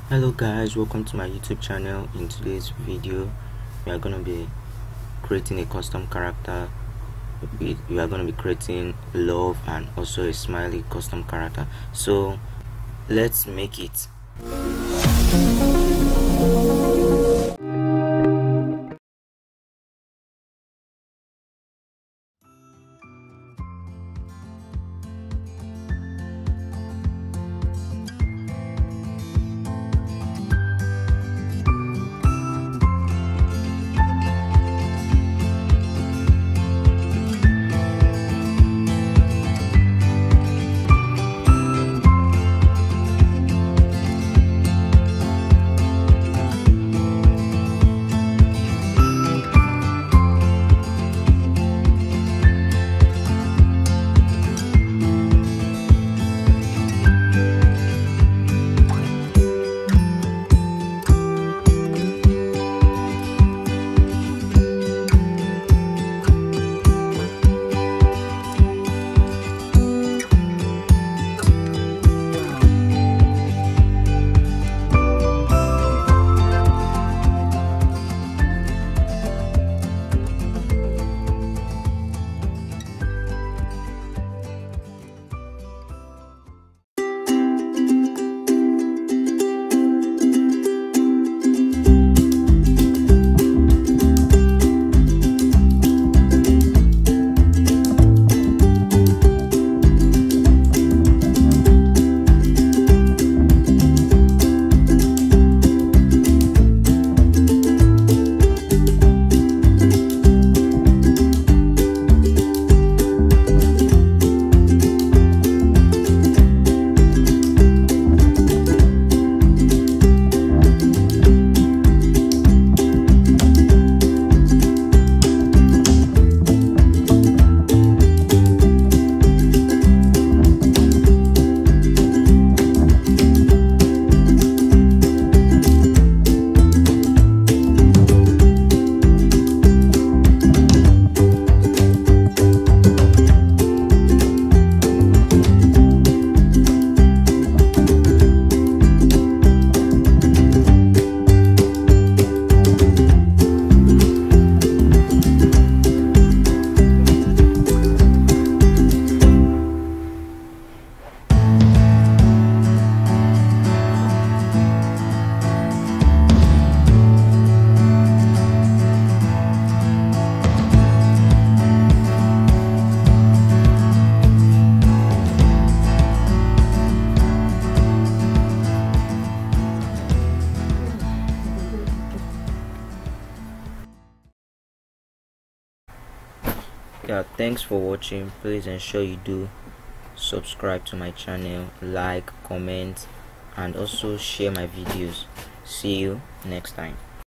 Hello guys, welcome to my YouTube channel. In today's video we are going to be creating a custom character. We are going to be creating love and also a smiley custom character, so let's make it. Yeah, thanks for watching. Please ensure you do subscribe to my channel, like, comment, and also share my videos. See you next time.